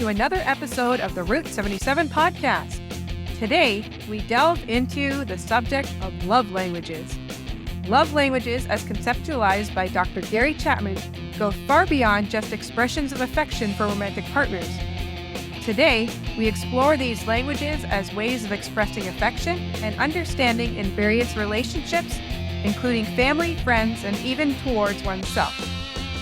to another episode of the Route 77 podcast. Today, we delve into the subject of love languages. Love languages, as conceptualized by Dr. Gary Chapman, go far beyond just expressions of affection for romantic partners. Today, we explore these languages as ways of expressing affection and understanding in various relationships, including family, friends, and even towards oneself.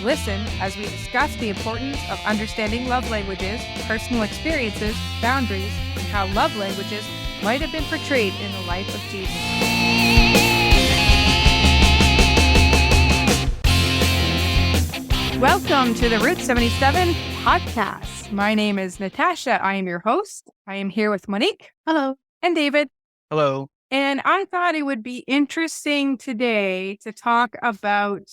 Listen as we discuss the importance of understanding love languages, personal experiences, boundaries, and how love languages might have been portrayed in the life of Jesus. Welcome to the Route 77 podcast. My name is Natasha. I am your host. I am here with Monique. Hello. And David. Hello. And I thought it would be interesting today to talk about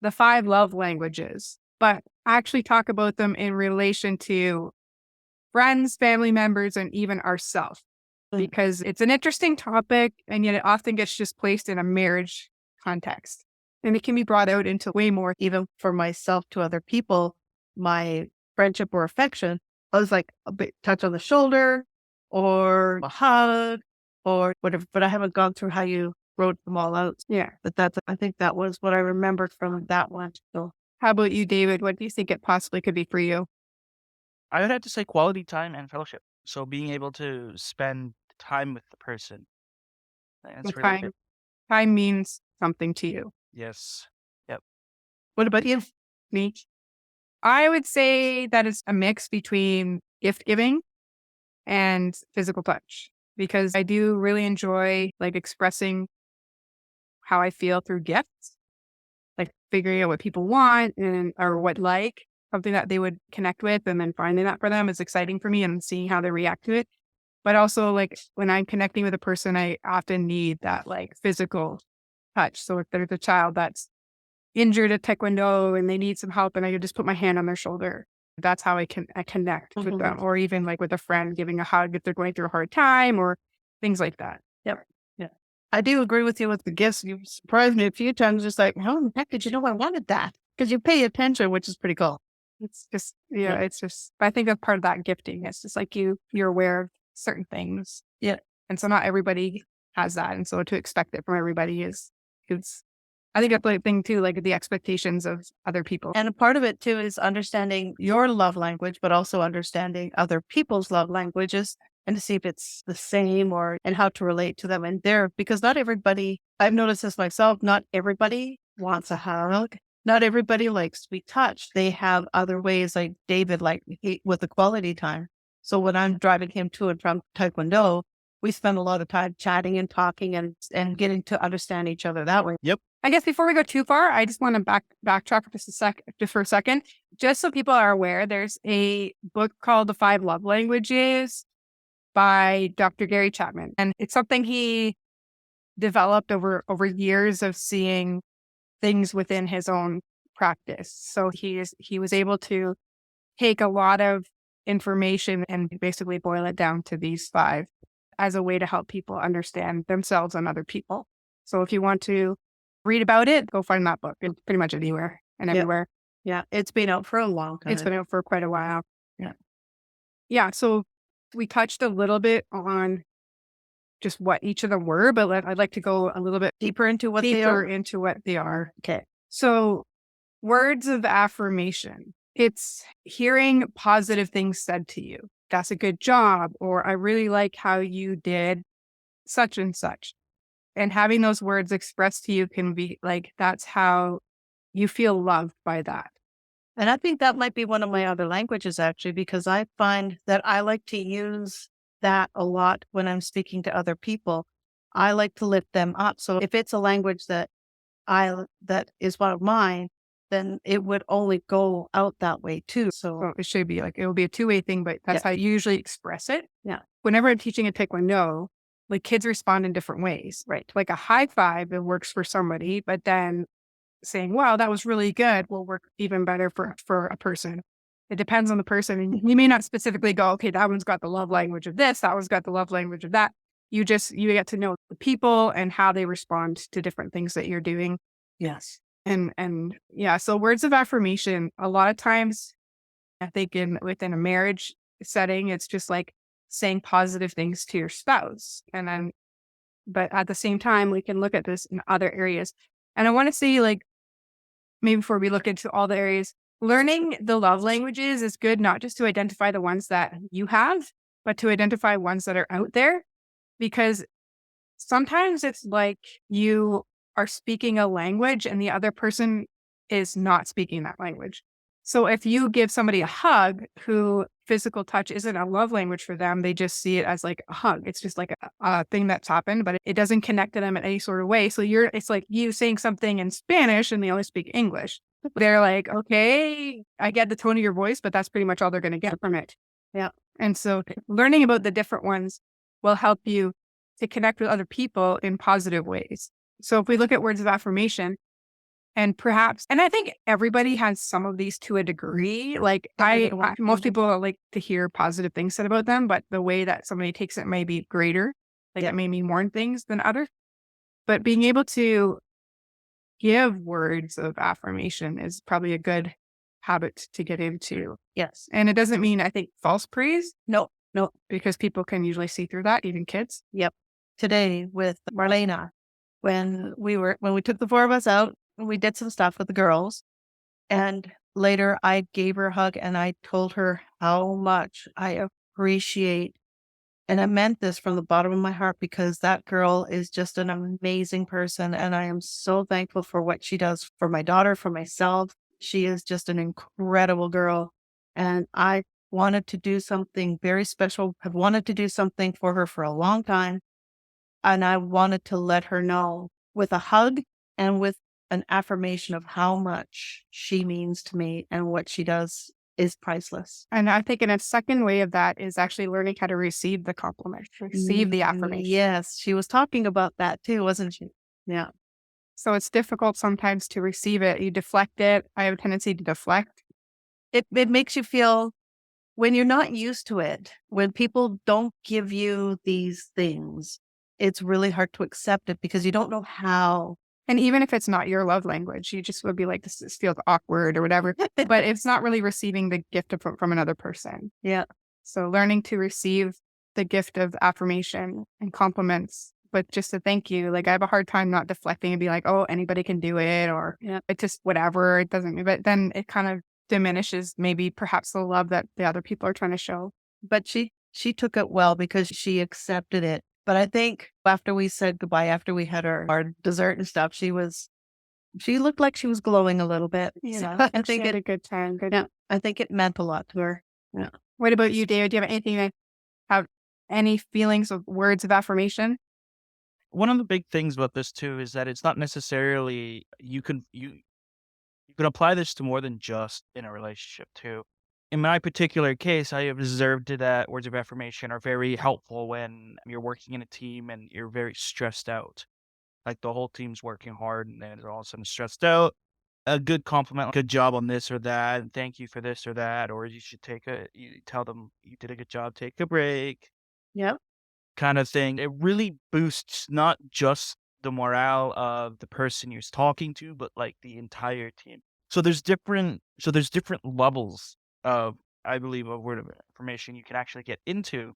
the 5 love languages, but actually talk about them in relation to friends, family members, and even ourselves, because it's an interesting topic, and yet it often gets just placed in a marriage context, and it can be brought out into way more. Even for myself to other people, my friendship or affection, I was like a bit touch on the shoulder or a hug or whatever, but I haven't gone through how you wrote them all out. Yeah. But I think that was what I remembered from that one. So How about you, David? What do you think it possibly could be for you? I would have to say quality time and fellowship. So being able to spend time with the person. That's What really good. time means something to you. Yes. what about you? Me? I would say that it's a mix between gift giving and physical touch, because I do really enjoy expressing how I feel through gifts, like figuring out what people want or what something that they would connect with, and then finding that for them is exciting for me and seeing how they react to it. But also when I'm connecting with a person, I often need that physical touch. So if there's a child that's injured at Taekwondo and they need some help and I could just put my hand on their shoulder, that's how I connect with them. Or even with a friend, giving a hug if they're going through a hard time or things like that. Yep. Yeah. I do agree with you with the gifts. You surprised me a few times, just like, how the heck did you know I wanted that? Because you pay attention, which is pretty cool. It's just, it's just, I think that's part of that gifting. It's just you're aware of certain things. Yeah. And so not everybody has that. And so to expect it from everybody I think that's the thing too, the expectations of other people. And a part of it too is understanding your love language, but also understanding other people's love languages and to see if it's the same and how to relate to them. And because not everybody, I've noticed this myself, not everybody wants a hug. Not everybody likes to be touched. They have other ways, like David, with the quality time. So when I'm driving him to and from Taekwondo, we spend a lot of time chatting and talking and getting to understand each other that way. Yep. I guess before we go too far, I just want to backtrack just for a second, just so people are aware. There's a book called The 5 Love Languages by Dr. Gary Chapman, and it's something he developed over years of seeing things within his own practice. So he was able to take a lot of information and basically boil it down to these 5 as a way to help people understand themselves and other people. So if you want to read about it, go find that book. It's pretty much anywhere and everywhere. Yeah. It's been out for a long time. It's been out for quite a while. Yeah. Yeah. So we touched a little bit on just what each of them were, but I'd like to go a little bit Deeper into what they are. Okay. So words of affirmation. It's hearing positive things said to you. That's a good job. Or I really like how you did such and such. And having those words expressed to you can be that's how you feel loved by that. And I think that might be one of my other languages, actually, because I find that I like to use that a lot when I'm speaking to other people. I like to lift them up. So if it's a language that is one of mine, then it would only go out that way too. So it should be it will be a two-way thing, but that's how you usually express it. Yeah. Whenever I'm teaching a Taekwondo, kids respond in different ways, right? Like a high five, it works for somebody, but then saying, wow, that was really good, will work even better for a person. It depends on the person. And you may not specifically go, okay, that one's got the love language of this, that one's got the love language of that. You get to know the people and how they respond to different things that you're doing. yes. And yeah, so words of affirmation, a lot of times I think within a marriage setting, it's just like saying positive things to your spouse. And then, but at the same time, we can look at this in other areas. And I want to say, like, maybe before we look into all the areas, learning the love languages is good, not just to identify the ones that you have, but to identify ones that are out there. Because sometimes it's like you are speaking a language and the other person is not speaking that language. So if you give somebody a hug who physical touch isn't a love language for them, they just see it as like a hug. It's just like a thing that's happened, but it doesn't connect to them in any sort of way. So it's like you saying something in Spanish and they only speak English. They're like, okay, I get the tone of your voice, but that's pretty much all they're going to get from it. Yeah. And so learning about the different ones will help you to connect with other people in positive ways. So if we look at words of affirmation, and perhaps, and I think everybody has some of these to a degree. Like most people like to hear positive things said about them, but the way that somebody takes it may be greater. Like it may mean more things than others. But being able to give words of affirmation is probably a good habit to get into. Yes. And it doesn't mean, I think, false praise. No, no. Because people can usually see through that, even kids. Yep. Today with Marlena, when we took the 4 of us out, we did some stuff with the girls. And later I gave her a hug and I told her how much I appreciate, and I meant this from the bottom of my heart, because that girl is just an amazing person. And I am so thankful for what she does for my daughter, for myself. She is just an incredible girl. And I wanted to do something very special. I've wanted to do something for her for a long time. And I wanted to let her know with a hug and with an affirmation of how much she means to me, and what she does is priceless. And I think in a second way of that is actually learning how to receive the compliment, receive the affirmation. Yes, she was talking about that too, wasn't she? Yeah. So it's difficult sometimes to receive it. You deflect it. I have a tendency to deflect. It makes you feel, when you're not used to it, when people don't give you these things, it's really hard to accept it because you don't know how. And even if it's not your love language, you just would be like, this feels awkward or whatever. But it's not really receiving the gift from another person. Yeah. So learning to receive the gift of affirmation and compliments, but just a thank you. Like I have a hard time not deflecting and be like, oh, anybody can do it, or it's just whatever. It doesn't, but then it kind of diminishes maybe perhaps the love that the other people are trying to show. But she took it well because she accepted it. But I think after we said goodbye, after we had our dessert and stuff, she looked like she was glowing a little bit. Yeah, I think she had a good time. Yeah, I think it meant a lot to her. Yeah. What about you, David? Do you have anything, have any feelings of words of affirmation? One of the big things about this too is that it's not necessarily you can apply this to more than just in a relationship too. In my particular case, I have observed that words of affirmation are very helpful when you're working in a team and you're very stressed out. Like the whole team's working hard and then they're all of a sudden stressed out. A good compliment, good job on this or that, and thank you for this or that, or you tell them you did a good job, take a break, Yeah. kind of thing. It really boosts not just the morale of the person you're talking to, but like the entire team. So there's different levels of, I believe, a word of affirmation you can actually get into.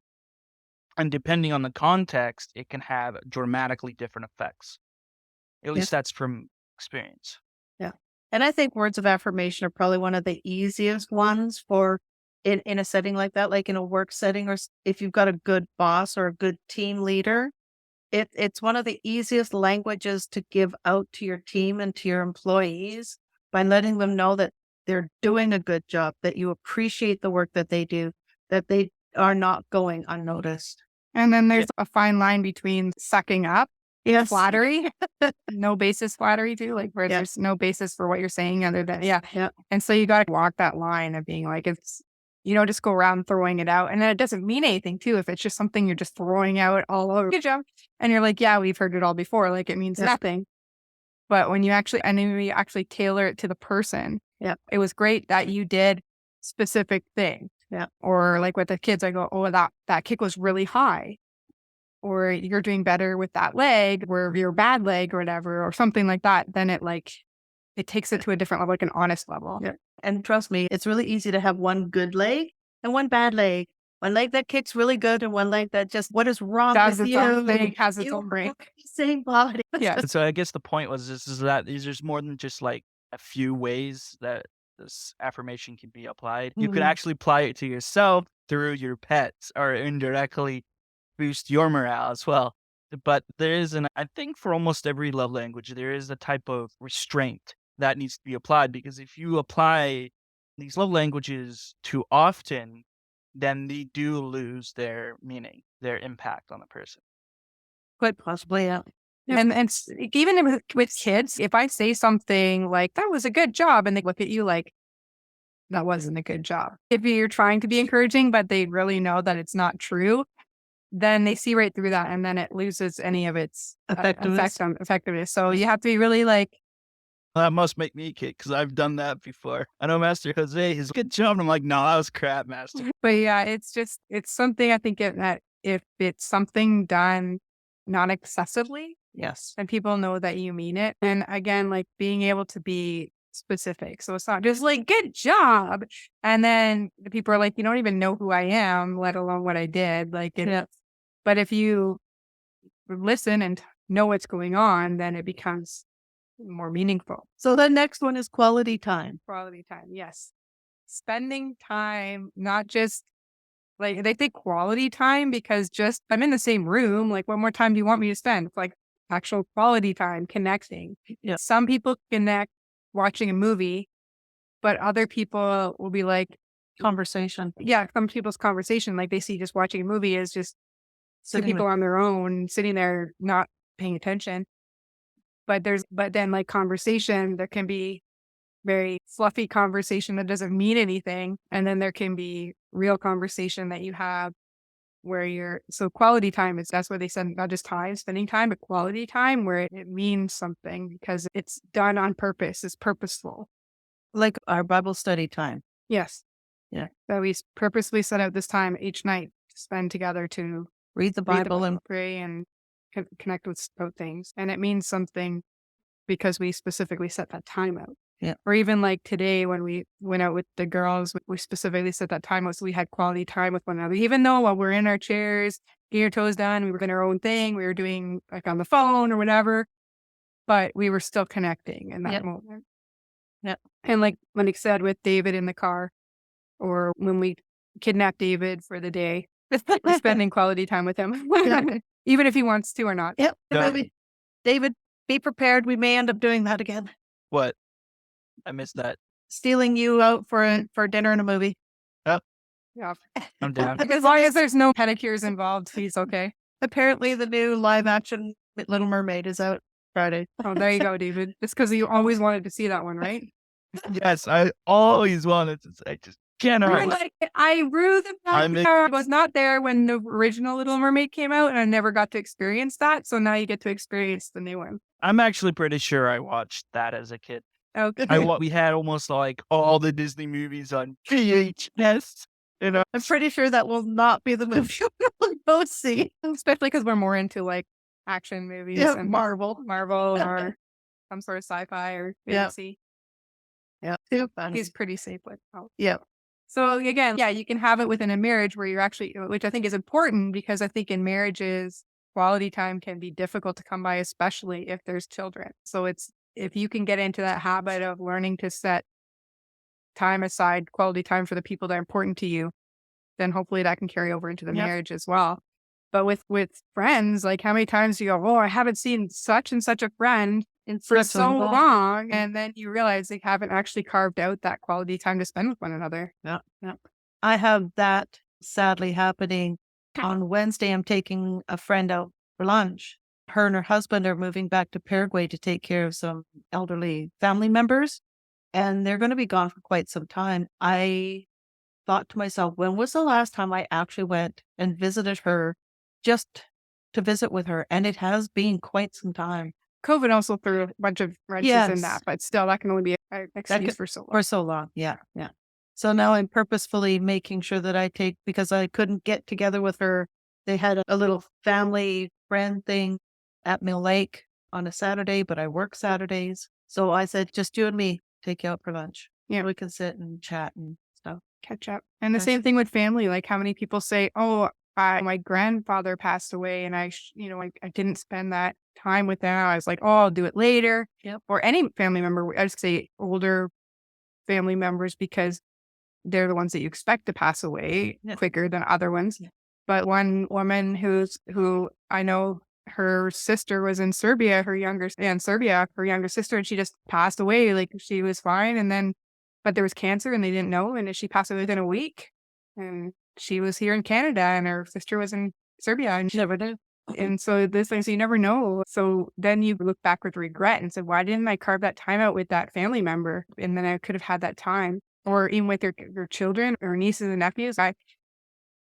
And depending on the context, it can have dramatically different effects. At least that's from experience. Yeah. And I think words of affirmation are probably one of the easiest ones for in a setting like that, like in a work setting, or if you've got a good boss or a good team leader. It's one of the easiest languages to give out to your team and to your employees, by letting them know that they're doing a good job, that you appreciate the work that they do, that they are not going unnoticed. And then there's a fine line between sucking up, flattery, no basis flattery too, like where there's no basis for what you're saying other than, And so you got to walk that line of being like, you don't just go around throwing it out. And then it doesn't mean anything too. If it's just something you're just throwing out all over, good job. And you're like, yeah, we've heard it all before. Like it means nothing. But when you actually tailor it to the person, it was great that you did specific thing. Yeah. Or like with the kids, I go, oh, that kick was really high. Or you're doing better with that leg, or your bad leg or whatever, or something like that. Then it it takes it to a different level, like an honest level. Yeah. And trust me, it's really easy to have one good leg and one bad leg. One leg that kicks really good and one leg that just, what is wrong Does with its you? own thing, has its You own brain. have the same body. Yeah. So I guess the point was this is that there's more than just like a few ways that this affirmation can be applied. You can Mhm. actually apply it to yourself through your pets or indirectly boost your morale as well. But there is I think for almost every love language, there is a type of restraint that needs to be applied because if you apply these love languages too often, then they do lose their meaning, their impact on the person. Quite possibly, yeah. Even with kids, if I say something like, that was a good job, and they look at you like, that wasn't a good job. If you're trying to be encouraging, but they really know that it's not true, then they see right through that, and then it loses any of its Effectiveness. effectiveness. So you have to be really like, That must make me kick because I've done that before. I know Master Jose is good job. And I'm like, no, that was crap, Master. but yeah, it's something I think that if it's something done not excessively, Yes. and people know that you mean it. And again, like being able to be specific. So it's not just like, good job. And then the people are like, you don't even know who I am, let alone what I did. Like, Yeah. but if you listen and know what's going on, then it becomes more meaningful. So the next one is quality time. Quality time. Yes. Spending time, not just like they think quality time because just I'm in the same room. Like, what more time do you want me to spend? It's like actual quality time connecting. Yeah. Some people connect watching a movie, but other people will be like, Conversation. yeah, some people's conversation, like they see just watching a movie is just two Sitting people on their own sitting there not paying attention. But then like conversation, there can be very fluffy conversation that doesn't mean anything. And then there can be real conversation that you have where so quality time that's where they said not just time, spending time, but quality time where it means something because it's done on purpose, it's purposeful. like our Bible study time. Yes. Yeah. That we purposely set out this time each night to spend together to Read the read the Bible and Bible, pray and connect about things. And it means something because we specifically set that time out. Yeah. Or even like today when we went out with the girls, we specifically set that time out so we had quality time with one another. Even though while we're in our chairs, getting our toes done, we were doing our own thing, we were doing like on the phone or whatever, but we were still connecting in that Yep. moment. Yeah. And like Monique said with David in the car, or when we kidnapped David for the day, we're spending quality time with him, even if he wants to or not. Yep. Yeah. David, be prepared. We may end up doing that again. What? I missed that. Stealing you out for dinner and a movie. Yeah. I'm down. As long as there's no pedicures involved, he's okay. Apparently, the new live action Little Mermaid is out Friday. Oh, there you go, David. Just because you always wanted to see that one, right? Yes, I always wanted to say, I just cannot. You're like, I rue the I fact miss- that I was not there when the original Little Mermaid came out, and I never got to experience that. So now you get to experience the new one. I'm actually pretty sure I watched that as a kid. Okay. We had almost like all the Disney movies on VHS. You know, I'm pretty sure that will not be the movie we'll both see. Especially because we're more into like action movies Yeah, and Marvel. or some sort of sci-fi or Yeah. fantasy. Yeah, too funny. He's pretty safe with. Oh. Yeah. So again, yeah, you can have it within a marriage where you're actually, which I think is important because I think in marriages, quality time can be difficult to come by, especially if there's children. So if you can get into that habit of learning to set time aside, quality time for the people that are important to you, then hopefully that can carry over into the Yep. marriage as well. But with friends, like how many times do you go, oh, I haven't seen such and such a friend for Such a so long- long. And then you realize they haven't actually carved out that quality time to spend with one another. Yeah. I have that sadly happening. On Wednesday, I'm taking a friend out for lunch. Her and her husband are moving back to Paraguay to take care of some elderly family members, and they're going to be gone for quite some time. I thought to myself, when was the last time I actually went and visited her just to visit with her? And it has been quite some time. COVID also threw a bunch of wrenches in Yes. that, but still, that can only be an excuse could- for so long. For so long. Yeah. So now I'm purposefully making sure that I take, because I couldn't get together with her. They had a little family friend thing at Mill Lake on a Saturday, but I work Saturdays. So I said, just you and me, take you out for lunch. Yeah. We can sit and chat and stuff. Catch up. And the Catch same up. thing with family. Like how many people say, "Oh, my grandfather passed away, and I didn't spend that time with them." I was like, "Oh, I'll do it later." Yep. Or any family member. I just say older family members because they're the ones that you expect to pass away Yeah. quicker than other ones. Yeah. But one woman who I know her sister was in Serbia, her younger sister, and she just passed away. Like she was fine, and then but there was cancer, and they didn't know, and she passed away within a week. And she was here in Canada, and her sister was in Serbia, and Never knew. so this thing, so you never know. So then you look back with regret and say, why didn't I carve that time out with that family member? And then I could have had that time. Or even with your children or nieces and nephews.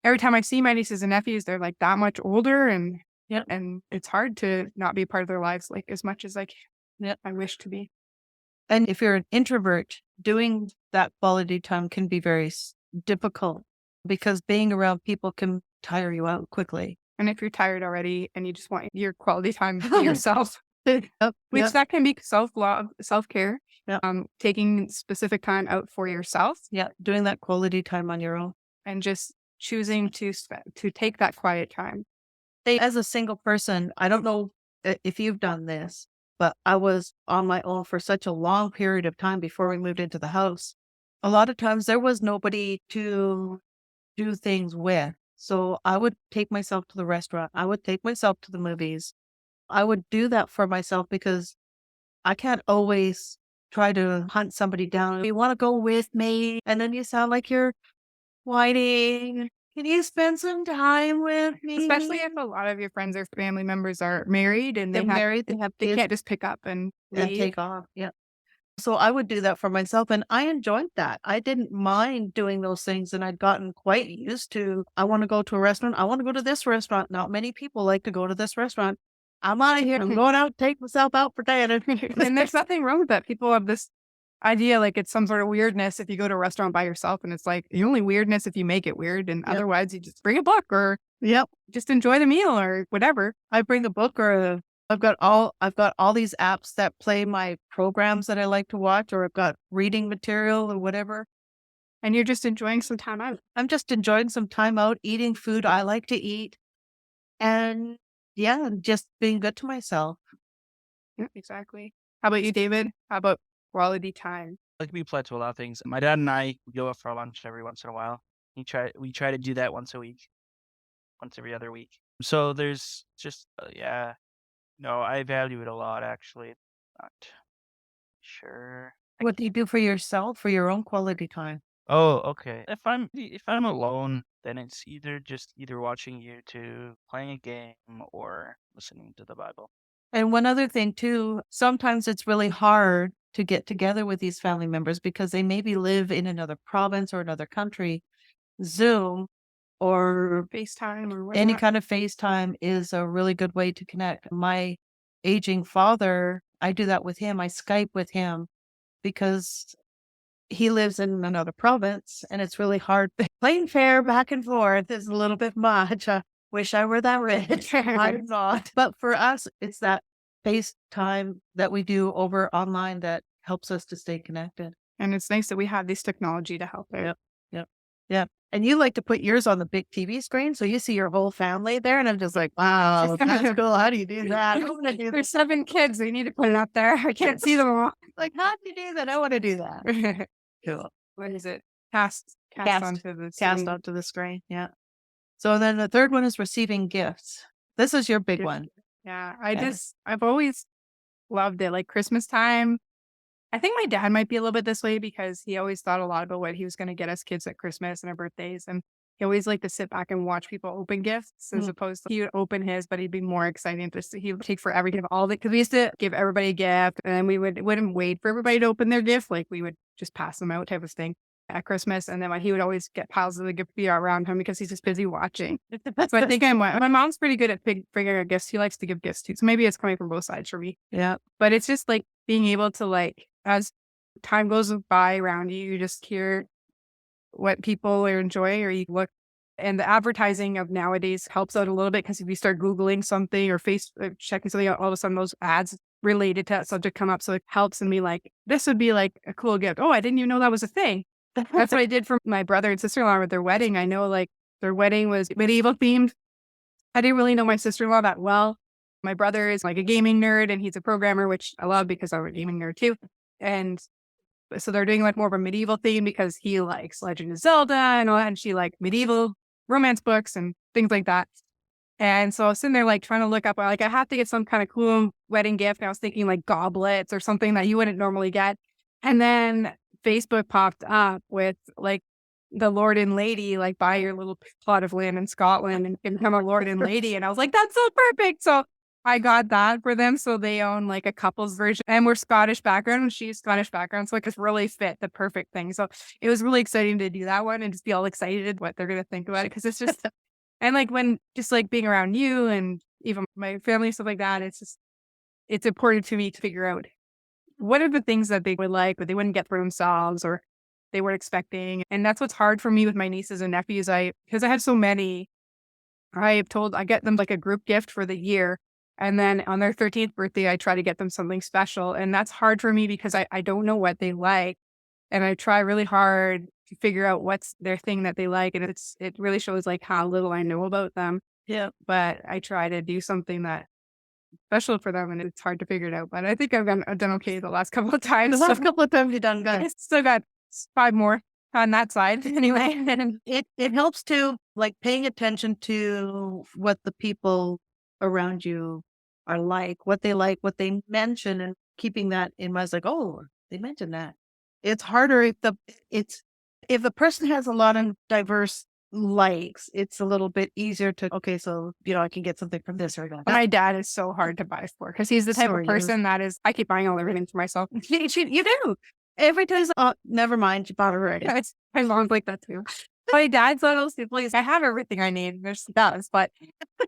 Every time I see my nieces and nephews, they're like that much older Yep. and it's hard to not be a part of their lives like as much as Yep. I wish to be. And if you're an introvert, doing that quality time can be very difficult because being around people can tire you out quickly. And if you're tired already and you just want your quality time to yourself, Yep. which Yep. that can be self-love, self-care, Yep. taking specific time out for yourself Yeah. Doing that quality time on your own. and just choosing to take that quiet time. As a single person, I don't know if you've done this, but I was on my own for such a long period of time before we moved into the house. A lot of times there was nobody to do things with. So I would take myself to the restaurant. I would take myself to the movies. I would do that for myself because I can't always try to hunt somebody down. You want to go with me? And then you sound like you're whining. Can you spend some time with me? Especially if a lot of your friends or family members are married and They're married, they have they kids can't just pick up and and leave. take off. Yeah. So I would do that for myself and I enjoyed that. I didn't mind doing those things and I'd gotten quite used to, I want to go to a restaurant. I want to go to this restaurant. Not many people like to go to this restaurant. I'm out of here. I'm going out, take myself out for dinner. And there's nothing wrong with that. People have this idea like it's some sort of weirdness if you go to a restaurant by yourself, and it's like the only weirdness if you make it weird, and Yep. otherwise you just bring a book or Yep. just enjoy the meal or whatever. I bring a book I've got all these apps that play my programs that I like to watch, or I've got reading material or whatever. And you're just enjoying some time out. I'm just enjoying some time out, eating food I like to eat, and yeah, just being good to myself. Yeah, exactly. How about you, David? How about quality time? Like we apply to a lot of things. My dad and I go out for lunch every once in a while. We try to do that once a week, once every other week. So there's just yeah, no, I value it a lot actually. Not sure. What do you do for yourself for your own quality time? Oh, okay. If I'm alone, then it's either watching YouTube, playing a game, or listening to the Bible. And one other thing too, sometimes it's really hard to get together with these family members because they maybe live in another province or another country. Zoom or FaceTime or any whatnot. kind of FaceTime is a really good way to connect. My aging father, I do that with him. I Skype with him because he lives in another province and it's really hard. Plane fare back and forth is a little bit much. I wish I were that rich. I'm not. But for us, it's that FaceTime that we do over online that helps us to stay connected. And it's nice that we have this technology to help out. Yep. Yep. Yep. And you like to put yours on the big TV screen so you see your whole family there. And I'm just like, wow, that's cool. How do you do that? I want to do that. There's 7 kids. We need to put it up there. I can't see them all. Like, how do you do that? I want to do that. Cool. What is it? Cast Cast. onto the Cast screen. onto the screen. Yeah. So then the third one is receiving gifts. This is your big Gift. one. Yeah, Yeah. I've always loved it. Like Christmas time. I think my dad might be a little bit this way because he always thought a lot about what he was going to get us kids at Christmas and our birthdays. And he always liked to sit back and watch people open gifts as Mm. opposed to he would open his, but he'd be more exciting to see. He would take forever to give all the, because we used to give everybody a gift and then we wouldn't wait for everybody to open their gift. Like we would just pass them out type of thing at Christmas. And then he would always get piles of the gift around him because he's just busy watching. So I think my mom's pretty good at figuring out gifts. He likes to give gifts too. So maybe it's coming from both sides for me. Yeah. But it's just like being able to like, as time goes by around you, you just hear what people are enjoying or you look. And the advertising of nowadays helps out a little bit because if you start Googling something or checking something out, all of a sudden those ads related to that subject come up. So it helps in me like, this would be like a cool gift. Oh, I didn't even know that was a thing. That's what I did for my brother and sister-in-law with their wedding. I know like their wedding was medieval themed. I didn't really know my sister-in-law that well. My brother is like a gaming nerd and he's a programmer, which I love because I'm a gaming nerd too. And so they're doing like more of a medieval theme because he likes Legend of Zelda and all that. And she like medieval romance books and things like that. And so I was sitting there like trying to look up, like I have to get some kind of cool wedding gift. And I was thinking like goblets or something that you wouldn't normally get. And then Facebook popped up with like the Lord and Lady, like buy your little plot of land in Scotland and become a Lord and Lady. And I was like, that's so perfect. So I got that for them. So they own like a couple's version and we're Scottish background and she's Scottish background. So like it's really fit the perfect thing. So it was really exciting to do that one and just be all excited what they're going to think about it. Cause it's just, and like when just like being around you and even my family, stuff like that, it's just, it's important to me to figure out what are the things that they would like, but they wouldn't get for themselves or they weren't expecting. And that's what's hard for me with my nieces and nephews. Because I have so many, I get them like a group gift for the year. And then on their 13th birthday, I try to get them something special. And that's hard for me because I don't know what they like. And I try really hard to figure out what's their thing that they like. And it really shows like how little I know about them. Yeah. But I try to do something that special for them and it's hard to figure it out. But I think I've done okay the last couple of times. The last couple of times you've done good. I still got 5 more on that side anyway. And It helps to like paying attention to what the people around you are like, what they mention, and keeping that in mind. It's like, oh, they mentioned that. It's harder if the person has a lot of diverse likes. It's a little bit easier to okay, so I can get something from this or that. my dad is so hard to buy for because he's the type So are of you. person that is, I keep buying all everything for myself. You do. Every time, oh, never mind, you bought it already. My mom's like that too. My dad's one of those people. I have everything I need. There's does, but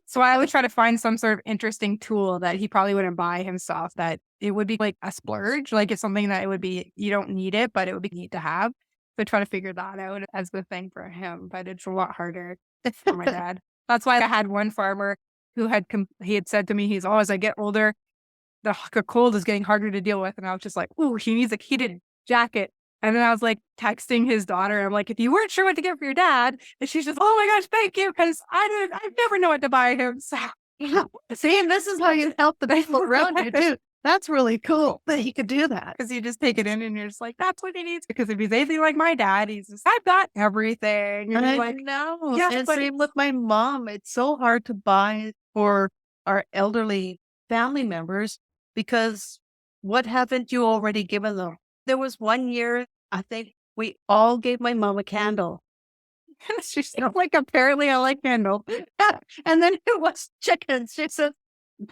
so I would try to find some sort of interesting tool that he probably wouldn't buy himself. That it would be like a splurge, like it's something that it would be you don't need it, but it would be neat to have. So try to figure that out as the thing for him, but it's a lot harder for my dad. That's why I had one farmer who he had said to me, he's as I get older, the cold is getting harder to deal with, and I was just like, ooh, he needs a heated jacket. And then I was like texting his daughter. I'm like, if you weren't sure what to get for your dad, and she's just, oh my gosh, thank you, because I never know what to buy him. So See, and this is how you help the people around you too. That's really cool that you could do that. because you just take it in and you're just like, that's what he needs. Because if he's anything like my dad, he's just, I've got everything. And I you're like, know. yeah, And but same with my mom. It's so hard to buy for our elderly family members because what haven't you already given them? There was one year, I think we all gave my mom a candle. she's like, apparently I like candle. And then it was chickens. She said,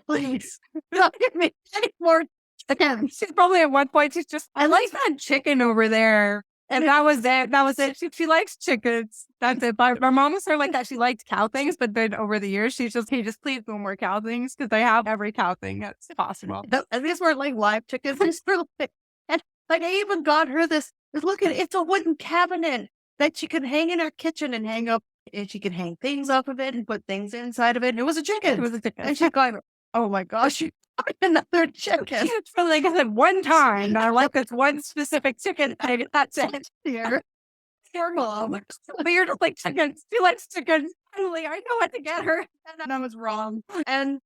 please, don't give me any more chickens. She's probably at one point, she's just, I like that chicken over there. And that was it. That was it. She likes chickens. That's it. But my mom was sort of like that. She liked cow things, but then over the years, she's just, hey, just please no more cow things because I have every cow thing that's possible. And these weren't like live chickens. These were and like I even got her this. Look at it. It's a wooden cabinet that she could hang in our kitchen and hang up. And she could hang things off of it and put things inside of it. And it was a chicken. It was a chicken. And she's going, oh my gosh, you got another chicken. It's for like I said, one time. I like this one specific chicken. That's it. Here. Your mom. But you're just like chickens. She likes chickens. Finally, I know what to get her. And I was wrong. And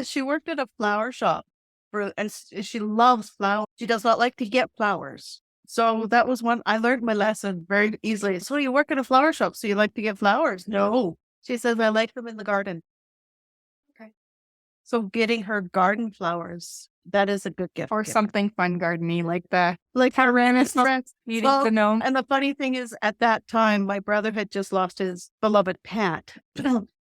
she worked at a flower shop and she loves flowers. She does not like to get flowers. So that was one, I learned my lesson very easily. So you work at a flower shop, so you like to get flowers? No. She says, I like them in the garden. Okay. So getting her garden flowers, that is a good gift. Or something fun gardeny, like the like Tyrannosaurus eating the gnome. And the funny thing is, at that time, my brother had just lost his beloved pet.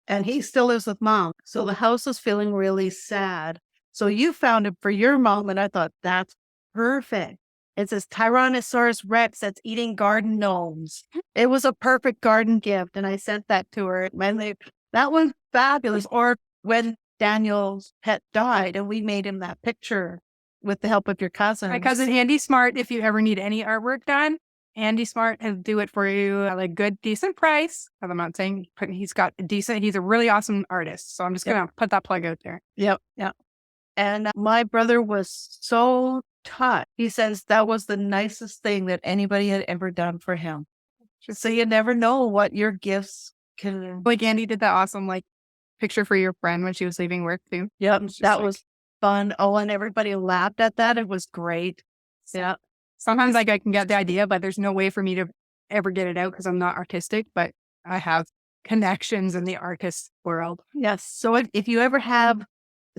And he still lives with mom. So the house was feeling really sad. So you found it for your mom. And I thought, that's perfect. It says Tyrannosaurus Rex that's eating garden gnomes. It was a perfect garden gift. And I sent that to her. And that was fabulous. Or when Daniel's pet died and we made him that picture with the help of your cousin. My cousin Andy Smart, if you ever need any artwork done, Andy Smart will do it for you at a good, decent price. I'm not saying he's a really awesome artist. So I'm just going to put that plug out there. Yep. And my brother was so touched. He says that was the nicest thing that anybody had ever done for him. So you never know what your gifts can. Like Andy did that awesome like picture for your friend when she was leaving work too. Yep, It's just that like, was fun. Oh, and everybody laughed at that. It was great. Yeah. sometimes like I can get the idea, but there's no way for me to ever get it out because I'm not artistic, but I have connections in the artist world. Yes. So if you ever have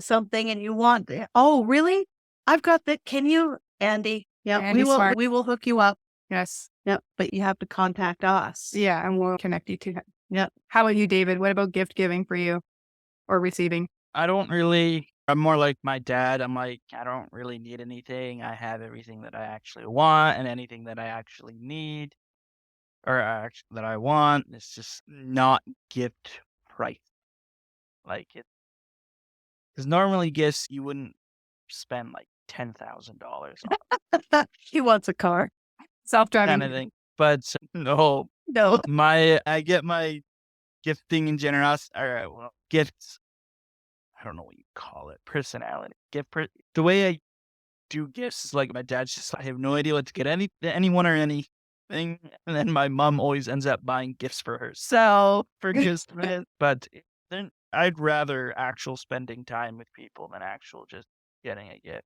something and you want, oh, really? I've got that. Can you, Andy? Yeah, Andy's smart. we will hook you up. Yes. Yep. But you have to contact us. Yeah, and we'll connect you to him. Yep. How about you, David? What about gift giving for you or receiving? I'm more like my dad. I'm like, I don't really need anything. I have everything that I actually want and anything that I actually need or that I want. It's just not gift price. Like it, because normally gifts you wouldn't spend like $10,000 on He wants a car. Self-driving. kind of thing. But no, No. I get my gifting and generosity, or well, gifts. I don't know what you call it, personality, the way I do gifts is like my dad's just, I have no idea what to get anyone or anything. And then my mom always ends up buying gifts for herself for Christmas. But then I'd rather actual spending time with people than actual just getting a gift.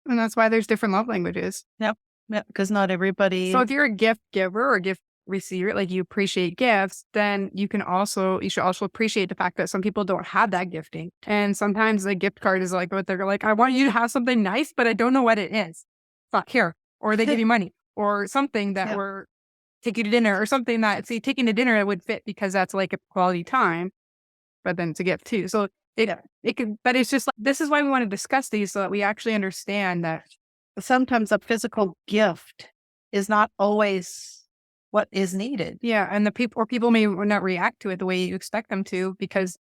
And that's why there's different love languages. Yep. Yep. Because not everybody. So if you're a gift giver or gift receiver, like you appreciate gifts, then you should also appreciate the fact that some people don't have that gifting. And sometimes a gift card is like what they're like, I want you to have something nice, but I don't know what it is. Fuck here. Or they give you money or something that Yep. or take you to dinner or something that see taking to dinner it would fit because that's like a quality time, but then it's a gift too. So it could, but it's just like this is why we want to discuss these so that we actually understand that. Sometimes a physical gift is not always what is needed. Yeah, and the people may not react to it the way you expect them to because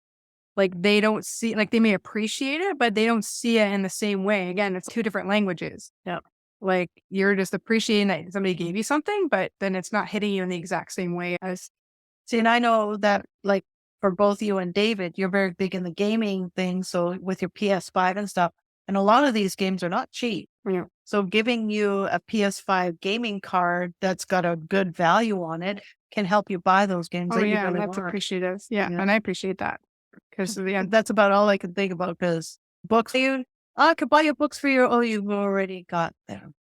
like they don't see like they may appreciate it, but they don't see it in the same way. Again, it's two different languages. Yeah. Like you're just appreciating that somebody gave you something, but then it's not hitting you in the exact same way as See, and I know that like for both you and David, you're very big in the gaming thing. So with your PS5 and stuff, and a lot of these games are not cheap. you know. So giving you a PS5 gaming card that's got a good value on it can help you buy those games Oh that you yeah, really that's want. appreciative. Yeah, Yeah. and I appreciate that because yeah, That's about all I can think about because books, I could buy you books for you. Oh, you've already got them.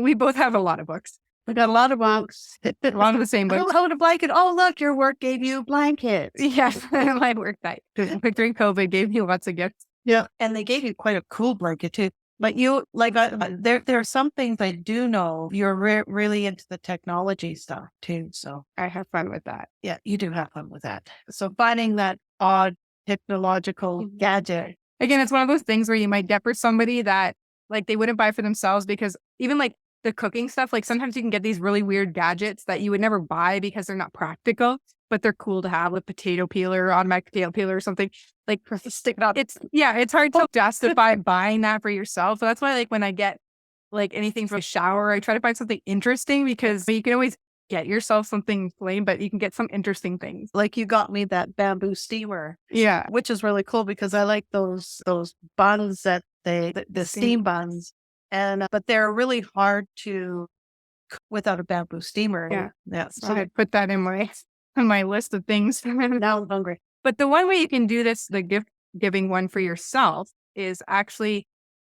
we both have a lot of books, We got a lot of books. a lot of the same books. How to blanket. Oh, look, your work gave you blankets. Yes, my work night. During COVID, gave me lots of gifts. Yeah. And they gave you quite a cool blanket too. But you like there are some things I do know you're really into the technology stuff too. So I have fun with that. yeah, you do have fun with that. So finding that odd technological gadget. Again, it's one of those things where you might get for somebody that like they wouldn't buy for themselves because even like the cooking stuff, like sometimes you can get these really weird gadgets that you would never buy because they're not practical, but they're cool to have, like potato peeler, automatic potato peeler or something. Like stick it up. It's hard to justify buying that for yourself. So that's why like when I get like anything from a shower, I try to find something interesting because you can always get yourself something plain, but you can get some interesting things. Like you got me that bamboo steamer. Yeah. Which is really cool because I like those buns that the steam buns. And but they're really hard to cook without a bamboo steamer. Yeah. Yeah. So I put that in my list of things. Now I'm hungry. But the one way you can do this, the gift giving one for yourself, is actually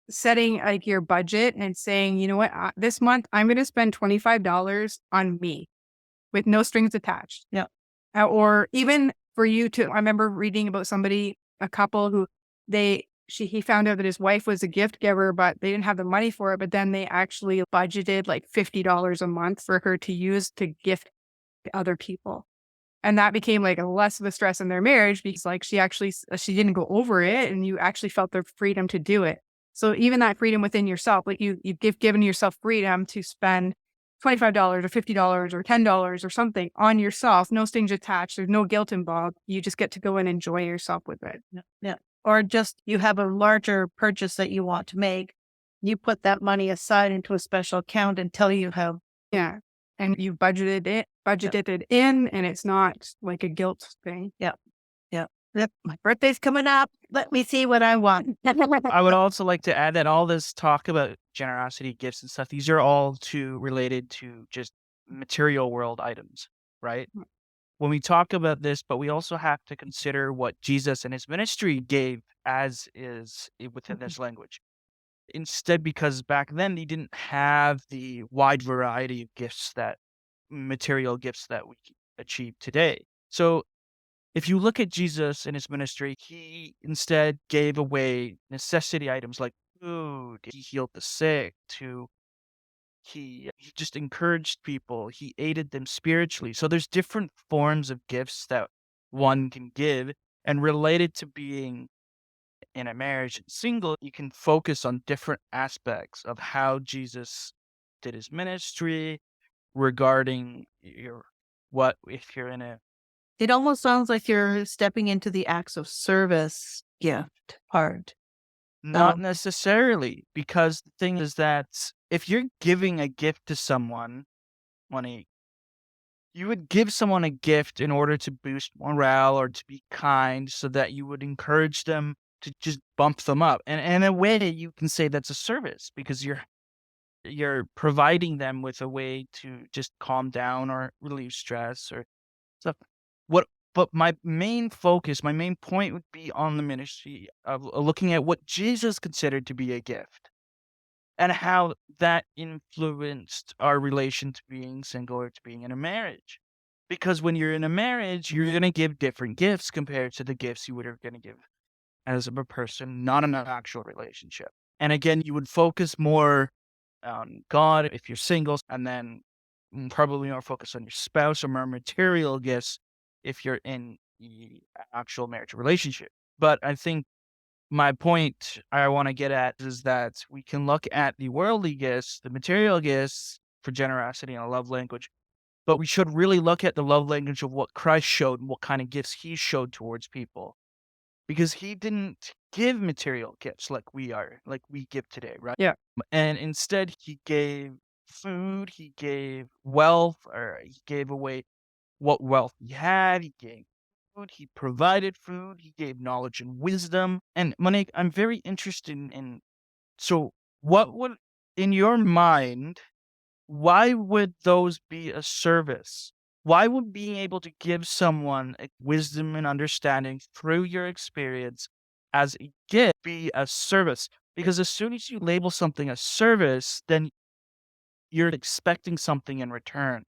setting like your budget and saying, you know what, this month I'm going to spend $25 on me with no strings attached. Yeah. Or even for you to, I remember reading about a couple who he found out that his wife was a gift giver, but they didn't have the money for it. But then they actually budgeted like $50 a month for her to use to gift to other people. And that became like a less of a stress in their marriage because like she didn't go over it and you actually felt the freedom to do it. So even that freedom within yourself, like you've given yourself freedom to spend $25 or $50 or $10 or something on yourself, no strings attached. There's no guilt involved. You just get to go and enjoy yourself with it. Yeah. Yeah. Or just you have a larger purchase that you want to make. You put that money aside into a special account until you have. Yeah. And you budgeted it in, and it's not like a guilt thing. Yeah. Yeah. Yep, my birthday's coming up. Let me see what I want. I would also like to add that all this talk about generosity, gifts, and stuff, these are all too related to just material world items, right? When we talk about this, but we also have to consider what Jesus and his ministry gave as is within this language. Instead, because back then they didn't have the wide variety of gifts that material gifts that we achieve today. So if you look at Jesus and his ministry, he instead gave away necessity items like food. He healed the sick. To he just encouraged people. He aided them spiritually. So there's different forms of gifts that one can give, and related to being in a marriage and single, you can focus on different aspects of how Jesus did his ministry regarding your what if you're in a It almost sounds like you're stepping into the acts of service gift part. not Um, necessarily, because the thing is that if you're giving a gift to someone, money, you would give someone a gift in order to boost morale or to be kind so that you would encourage them to just bump them up. And in a way you can say that's a service because you're providing them with a way to just calm down or relieve stress or stuff. What but my main focus, my main point would be on the ministry of looking at what Jesus considered to be a gift and how that influenced our relation to being single or to being in a marriage. Because when you're in a marriage, you're going to give different gifts compared to the gifts you would have going to give as a person, not in an actual relationship. And again, you would focus more on God if you're single, and then probably more focus on your spouse or more material gifts if you're in the actual marriage relationship. But I think my point I want to get at is that we can look at the worldly gifts, the material gifts for generosity and a love language, but we should really look at the love language of what Christ showed and what kind of gifts he showed towards people. Because he didn't give material gifts like we give today, right? Yeah. And instead he gave food, he gave wealth, or he gave away what wealth he had, he gave food, he provided food, he gave knowledge and wisdom. And Monique, I'm very interested in so what would in your mind, why would those be a service? Why would being able to give someone wisdom and understanding through your experience as a gift be a service? Because as soon as you label something a service, then you're expecting something in return.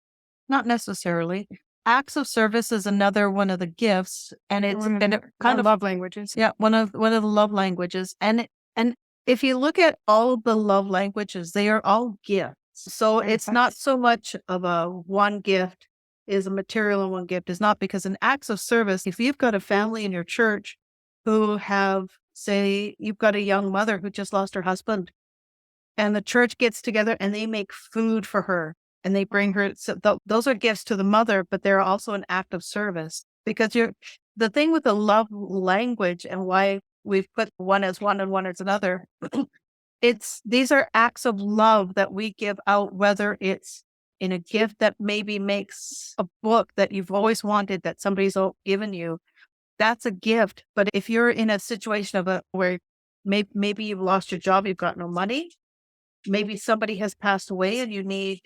Not necessarily. Acts of service is another one of the gifts, and it's One of and it the kind of love languages. yeah, one of the love languages. And if you look at all the love languages, they are all gifts. So Very it's much. not so much of a one gift is a material and one gift is not, because in acts of service, if you've got a family in your church who have, say, you've got a young mother who just lost her husband, and the church gets together and they make food for her and they bring her. So those are gifts to the mother, but they're also an act of service, because you're the thing with the love language and why we've put one as one and one as another. It's these are acts of love that we give out, whether it's in a gift that maybe makes a book that you've always wanted that somebody's given you. That's a gift. But if you're in a situation of where maybe you've lost your job, you've got no money, maybe somebody has passed away and you need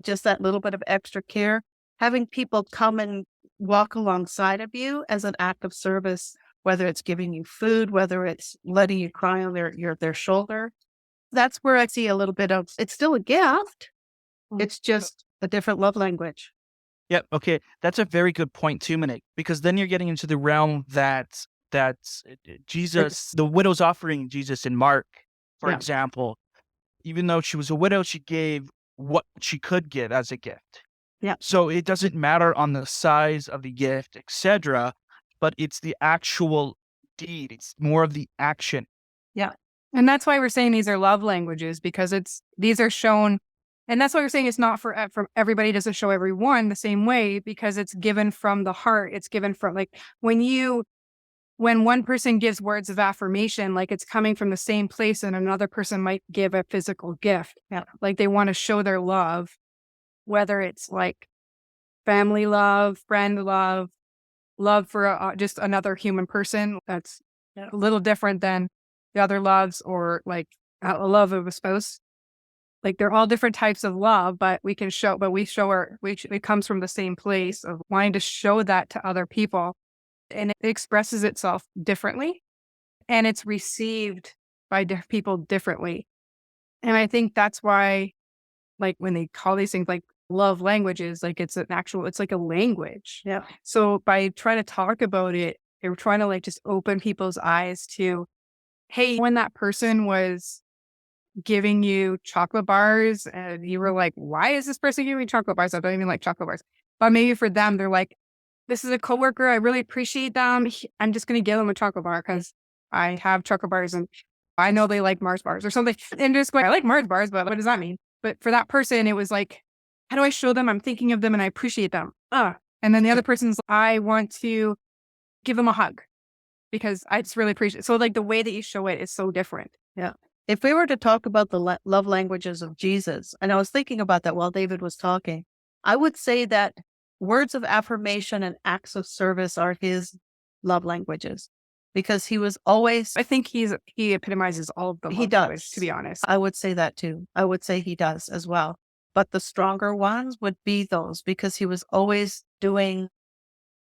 just that little bit of extra care, having people come and walk alongside of you as an act of service, whether it's giving you food, whether it's letting you cry on their shoulder. That's where I see a little bit of it's still a gift. It's just a different love language. Yep. Okay. That's a very good point too, Monique, because then you're getting into the realm that Jesus, the widow's offering Jesus in Mark, for Yeah. example, even though she was a widow, she gave what she could give as a gift. Yeah. So it doesn't matter on the size of the gift, etc., but it's the actual deed. It's more of the action. Yeah. And that's why we're saying these are love languages, because these are shown, and that's why we're saying it's not for everybody. Doesn't show everyone the same way, because it's given from the heart. It's given from, like, when one person gives words of affirmation, like, it's coming from the same place, and another person might give a physical gift. Yeah. Like, they want to show their love, whether it's like family love, friend love, love for just another human person. That's Yeah. a little different than the other loves, or like a love of a spouse. Like they're all different types of love, but we show it comes from the same place of wanting to show that to other people, and it expresses itself differently, and it's received by people differently. And I think that's why, like when they call these things like love languages, like it's like a language. Yeah. So by trying to talk about it, they were trying to like just open people's eyes to, hey, when that person was giving you chocolate bars and you were like, why is this person giving me chocolate bars? I don't even like chocolate bars. But maybe for them, they're like, this is a coworker. I really appreciate them. I'm just going to give them a chocolate bar because I have chocolate bars and I know they like Mars bars or something. And just going, I like Mars bars, but what does that mean? But for that person, it was like, how do I show them I'm thinking of them and I appreciate them? And then the other person's, I want to give them a hug because I just really appreciate it. So like the way that you show it is so different. Yeah. If we were to talk about the love languages of Jesus, and I was thinking about that while David was talking, I would say that words of affirmation and acts of service are his love languages, because he was always, I think he epitomizes all of them. He does. To be honest. I would say that too. I would say he does as well. But the stronger ones would be those, because he was always doing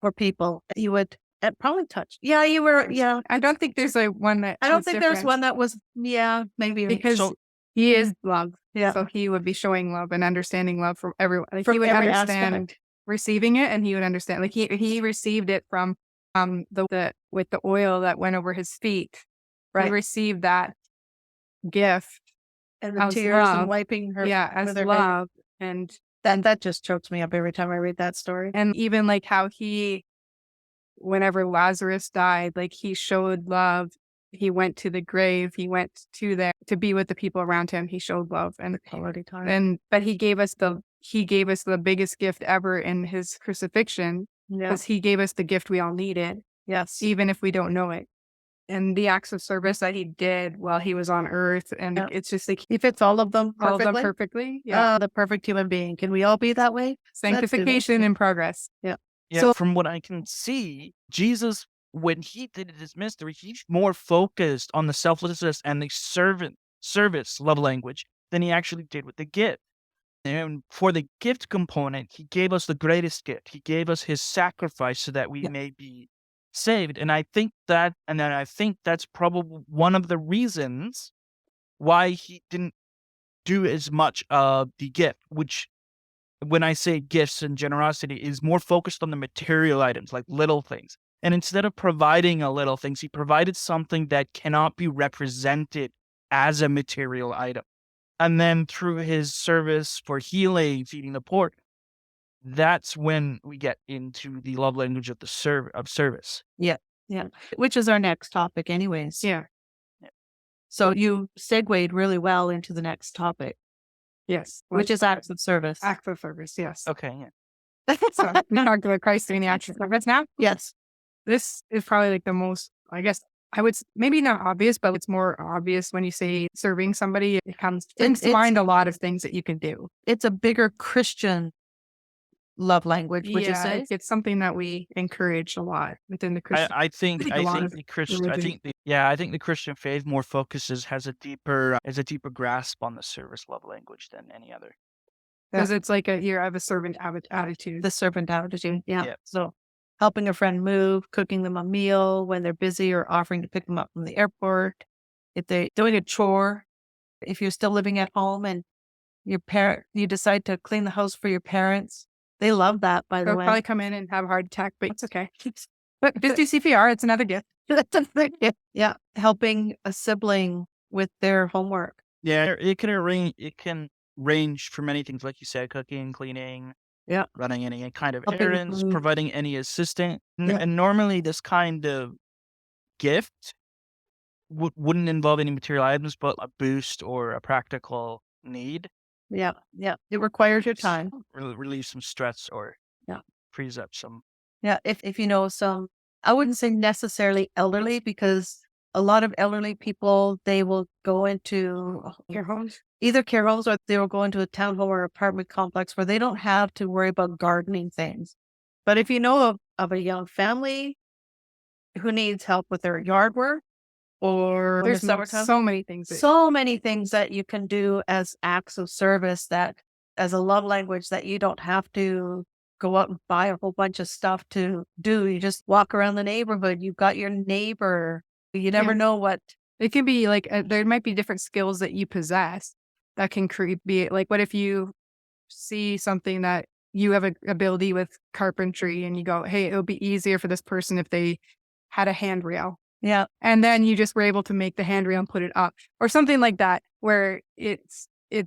for people. He would probably touch. Yeah, you were. Yeah. I don't think there's like one that I don't was think there's different one that was, maybe. because So he is love. Yeah. So he would be showing love and understanding love from everyone. Like From he would every understand aspect. receiving it, and he would understand. Like he received it from the with the oil that went over his feet. He Right. received that gift And the as tears love. and wiping her. As with her hair. love. And That just chokes me up every time I read that story. even like how whenever Lazarus died, like he showed love. He went to the grave. He went to there to be with the people around him. He showed love, and Quality time. but he gave us the biggest gift ever in his crucifixion, Yeah. because he gave us the gift we all needed, Yes. even if we don't know it. And the acts of service that he did while he was on earth, and Yeah. it's just like He fits all of them all of perfectly. them perfectly. Yeah, The perfect human being. Can we all be that way? sanctification in progress. yeah, So- from what I can see, Jesus, when he did his ministry, he's more focused on the selflessness and the service love language than he actually did with the gift. And for the gift component, he gave us the greatest gift. He gave us his sacrifice so that we Yeah. may be saved. And I think that's probably one of the reasons why he didn't do as much of the gift, which, when I say gifts and generosity, is more focused on the material items, like little things. And instead of providing a little things, he provided something that cannot be represented as a material item. And then through his service for healing, feeding the poor, that's when we get into the love language of service. Yeah. Which is our next topic anyways. Yeah. So you segued really well into the next topic, Yes. which is acts of service. acts of service. Yes. Okay, yeah. So we're talking about Christ doing the acts of service now. Yes. This is probably like the most, I guess, I would maybe not obvious, but it's more obvious when you say serving somebody. It brings to mind a lot of things that you can do. It's a bigger Christian love language, would you say? It's something that we encourage a lot within the Christian. I think think a lot of the Christian religion- I think the Christian faith more has a deeper grasp on the service love language than any other. Because it's like you have a servant attitude. The servant attitude. Yeah. Yeah. So helping a friend move, cooking them a meal when they're busy, or offering to pick them up from the airport. If they're doing a chore, if you're still living at home and you decide to clean the house for your parents, they love that, by the They'll way. probably come in and have a heart attack, but it's okay. But just do CPR. It's another gift. Yeah. Helping a sibling with their homework. Yeah, it can range from many things, like you said, cooking, cleaning, Yeah. running any kind of Helping errands, move. providing any assistance. Yeah. And normally this kind of gift wouldn't involve any material items, but a boost or a practical need. Yeah. Yeah. It requires your time. Relieve some stress, or Yeah. frees up some. Yeah. If you know some, I wouldn't say necessarily elderly, because a lot of elderly people, they will go into Care homes. either care homes, or they will go into a townhome or apartment complex where they don't have to worry about gardening things. But if you know of of a young family who needs help with their yard work or when the There's summertime. so many things that So many things that you can do as acts of service that as a love language that you don't have to go out and buy a whole bunch of stuff to do. You just walk around the neighborhood. You've got your neighbor. You never yeah. know what. It can be like there might be different skills that you possess that can be like, what if you see something that you have a ability with carpentry and you go, hey, it would be easier for this person if they had a handrail. Yeah. And then you just were able to make the handrail and put it up or something like that, where it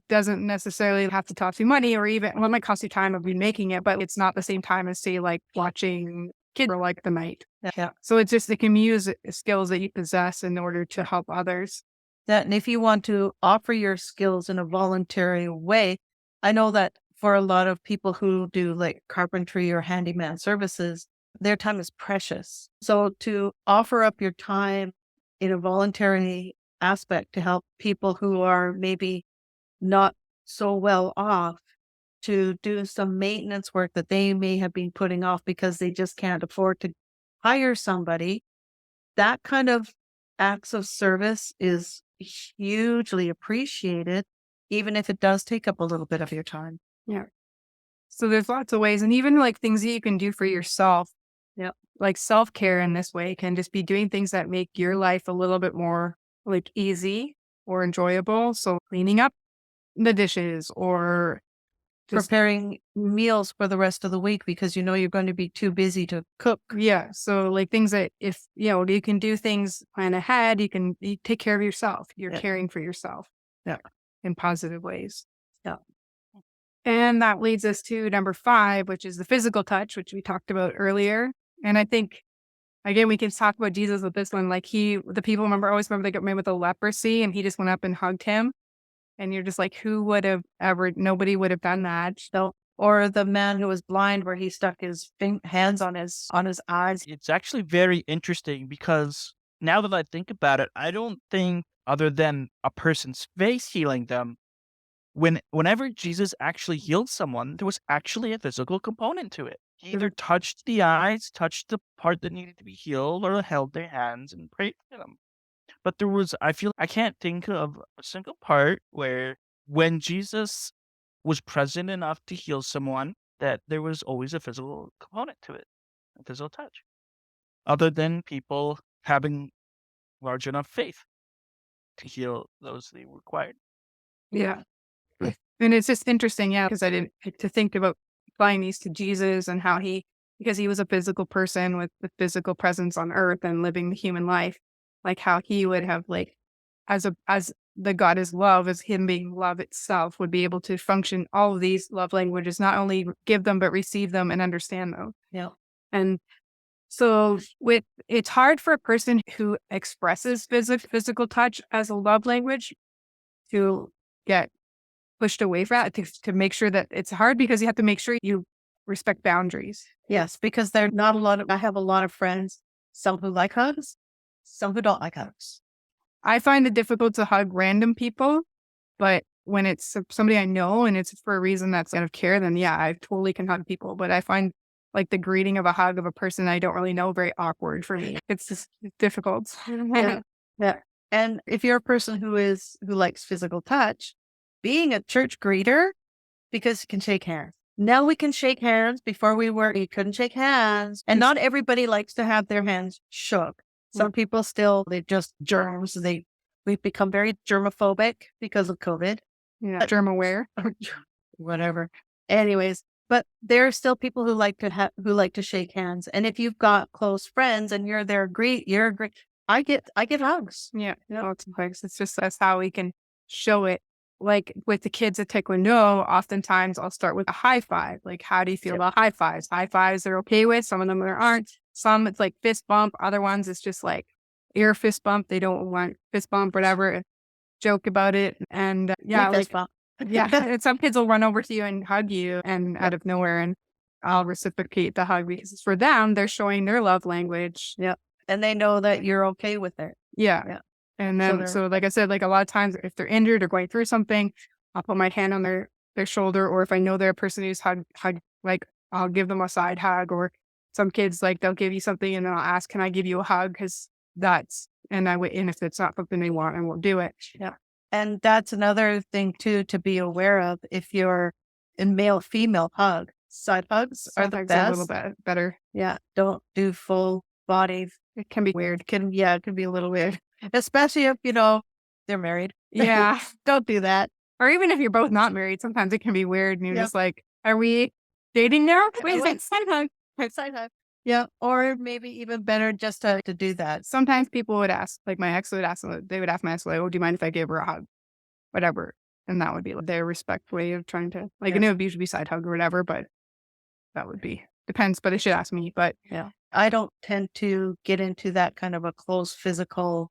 doesn't necessarily have to cost you money or even, well, it might cost you time of you making it, but it's not the same time as say like watching kids for like the night. Yeah. So it's just, it can use skills that you possess in order to help others. That, and if you want to offer your skills in a voluntary way, I know that for a lot of people who do like carpentry or handyman services, their time is precious. So to offer up your time in a voluntary aspect to help people who are maybe not so well off to do some maintenance work that they may have been putting off because they just can't afford to hire somebody, that kind of acts of service is hugely appreciated, even if it does take up a little bit of your time. Yeah. So there's lots of ways, and even like things that you can do for yourself. Yep. Like self-care in this way can just be doing things that make your life a little bit more like easy or enjoyable. So cleaning up the dishes or just, Preparing meals for the rest of the week because you know you're going to be too busy to cook. yeah. So like things that if, you can do things plan ahead, you take care of yourself. You're Yeah. caring for yourself. Yeah. In positive ways. Yeah. And that leads us to number 5, which is the physical touch, which we talked about earlier. And I think, again, we can talk about Jesus with this one. Like the people always remember they got made with a leprosy and he just went up and hugged him. And you're just like, who would have ever, nobody would have done that. So, or the man who was blind where he stuck his hands on his eyes. It's actually very interesting because now that I think about it, I don't think other than a person's face healing them, whenever Jesus actually healed someone, there was actually a physical component to it. He either touched the eyes, touched the part that needed to be healed, or held their hands and prayed for them. But I can't think of a single part where when Jesus was present enough to heal someone, that there was always a physical component to it, a physical touch, other than people having large enough faith to heal those they required. Yeah. And it's just interesting, yeah, because I didn't to think about applying these to Jesus and how because he was a physical person with the physical presence on earth and living the human life, like how he would have like, as the God is love, as him being love itself, would be able to function all of these love languages, not only give them, but receive them and understand them. Yeah. And so it's hard for a person who expresses physical touch as a love language to get pushed away from that, to make sure that it's hard because you have to make sure you respect boundaries. Yes, because there are not a lot of, I have a lot of friends, some who like hugs, some who don't like hugs. I find it difficult to hug random people, but when it's somebody I know and it's for a reason that's out of care, then yeah, I totally can hug people. But I find like the greeting of a hug of a person I don't really know very awkward for me. It's just difficult. Yeah. Yeah. And if you're a person who likes physical touch, being a church greeter, because you can shake hands. Now we can shake hands. Before you couldn't shake hands. And not everybody likes to have their hands shook. Some people they just germs. We've become very germophobic because of COVID. Yeah, germ aware. Whatever. Anyways, but there are still people who like to shake hands. And if you've got close friends and you're you're great. I get hugs. Yeah, lots of hugs. It's just that's how we can show it. Like with the kids at Taekwondo, oftentimes I'll start with a high five. Like, how do you feel about high fives? High fives they're okay with. Some of them there aren't. Some it's like fist bump. Other ones it's just like ear fist bump. They don't want fist bump, whatever. Joke about it. And yeah, fist bump. Yeah. And some kids will run over to you and hug you and out of nowhere. And I'll reciprocate the hug because it's for them. They're showing their love language. Yeah. And they know that you're okay with it. Yeah. Yeah. And then, so like I said, like a lot of times if they're injured or going through something, I'll put my hand on their shoulder, or if I know they're a person who's like I'll give them a side hug, or some kids, like, they'll give you something and then I'll ask, can I give you a hug? Because and if it's not something they want, I won't do it. Yeah. And that's another thing too to be aware of. If you're in male female hug, side hugs are the Sometimes a little best. bit better. Yeah. Don't do full body. It can be weird. It can be a little weird. Especially if, they're married. Yeah. Don't do that. Or even if you're both not married, sometimes it can be weird and you're Yep. just like, are we dating now? Yeah, Wait, is that side hug? Side hug. Yeah. Or maybe even better just to do that. Sometimes people would ask, like my ex would ask, they would ask my ex, like, oh, do you mind if I gave her a hug? Whatever. And that would be like their respect way of trying to, like, and it would usually be side hug or whatever, but that would be, depends, but they should ask me. But Yeah. I don't tend to get into that kind of a close physical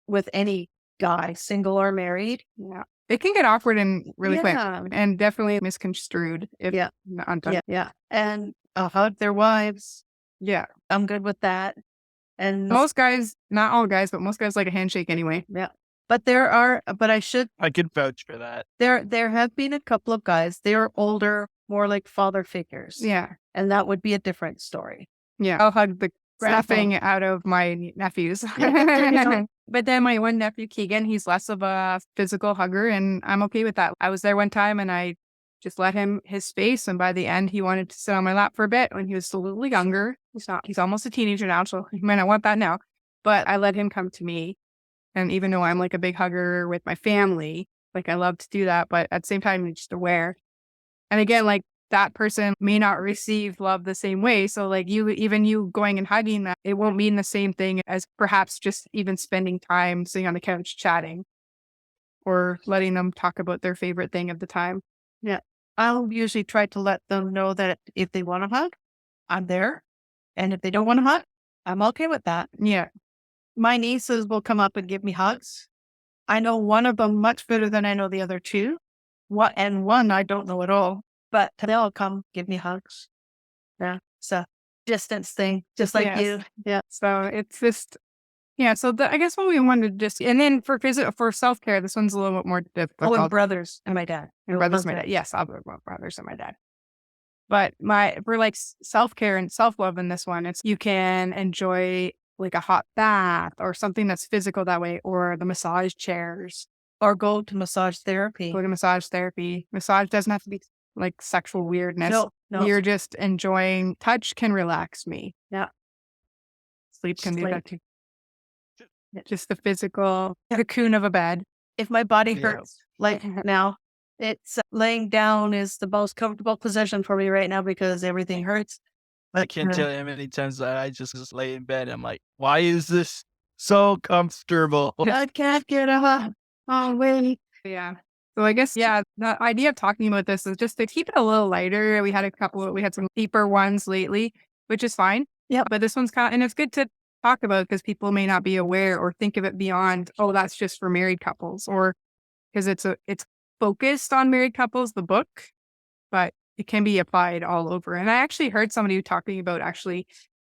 with any guy, single or married. yeah, it can get awkward and really quick Yeah. and definitely misconstrued if Yeah. not done. Yeah. Yeah. And hug their wives. Yeah. I'm good with that. And Most guys, not all guys, but most guys like a handshake anyway. yeah. But I could vouch for that. there have been a couple of guys, they are older, more like father figures. Yeah. And that would be a different story. Yeah. I'll hug the Grandpa. stuffing out of my nephews. Yeah. But then my one nephew, Keegan, he's less of a physical hugger and I'm okay with that. I was there one time and I just let him his space. And by the end, he wanted to sit on my lap for a bit when he was still a little younger. He's almost a teenager now. So he might not want that now, but I let him come to me. And even though I'm like a big hugger with my family, like I love to do that, but at the same time, I'm just aware. And again, like that person may not receive love the same way. So like you going and hugging that, it won't mean the same thing as perhaps just even spending time sitting on the couch chatting or letting them talk about their favorite thing of the time. Yeah. I'll usually try to let them know that if they want to hug, I'm there. And if they don't want to hug, I'm okay with that. Yeah. My nieces will come up and give me hugs. I know one of them much better than I know the other two. And one I don't know at all. But they'll come give me hugs. Yeah. It's a distance thing, just like Yes. you. Yeah. So it's just, yeah. So I guess what we wanted to just, and then for self-care, this one's a little bit more difficult. Oh, and brothers and my dad. And brothers, my dad. Yes, I'll about brothers and my dad. But for like self-care and self-love in this one, it's you can enjoy like a hot bath or something that's physical that way, or the massage chairs, Or go to massage therapy. go to massage therapy. Massage doesn't have to be like sexual weirdness. No. You're just enjoying. Touch can relax me. Yeah. Sleep can do Sleep. that too. Just the physical cocoon of a bed. If my body Yeah. hurts, like now, it's laying down is the most comfortable position for me right now because everything hurts. I can't tell you how many times I just lay in bed. I'm like, why is this so comfortable? I can't get up. Oh, wait. Yeah. So I guess, yeah, the idea of talking about this is just to keep it a little lighter. We had some deeper ones lately, which is fine. Yeah. But this one's and it's good to talk about because people may not be aware or think of it beyond, oh, that's just for married couples, or because it's focused on married couples, the book, but it can be applied all over. And I actually heard somebody talking about actually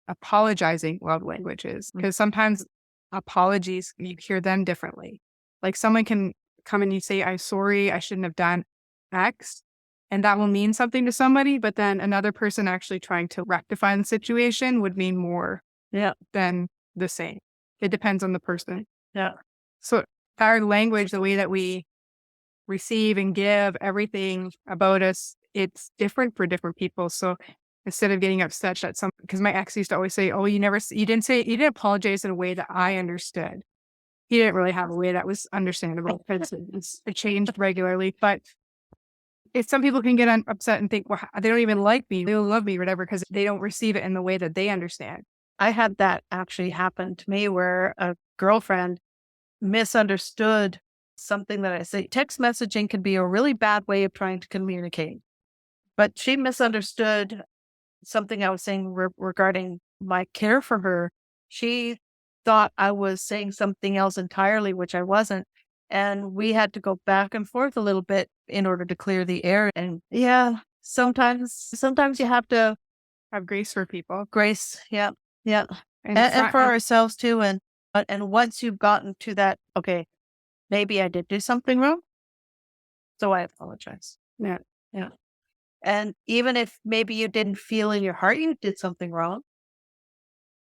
apologizing love languages, because sometimes apologies, you hear them differently. Like someone can come and you say, I'm sorry, I shouldn't have done X. And that will mean something to somebody, but then another person actually trying to rectify the situation would mean more Yeah. than the same. It depends on the person. Yeah. So our language, the way that we receive and give everything about us, it's different for different people. So instead of getting upset that because my ex used to always say, oh, you didn't apologize in a way that I understood. He didn't really have a way that was understandable because it changed regularly. But if some people can get upset and think, well, they don't even like me, they don't love me, or whatever, because they don't receive it in the way that they understand. I had that actually happen to me where a girlfriend misunderstood something that I say. Text messaging can be a really bad way of trying to communicate. But she misunderstood something I was saying regarding my care for her. She thought I was saying something else entirely, which I wasn't. And we had to go back and forth a little bit in order to clear the air. And yeah, sometimes you have to Have grace for people. grace. Yeah. Yeah. And, And for ourselves too. And once you've gotten to that, okay, maybe I did do something wrong. So I apologize. yeah. Yeah. And even if maybe you didn't feel in your heart you did something wrong,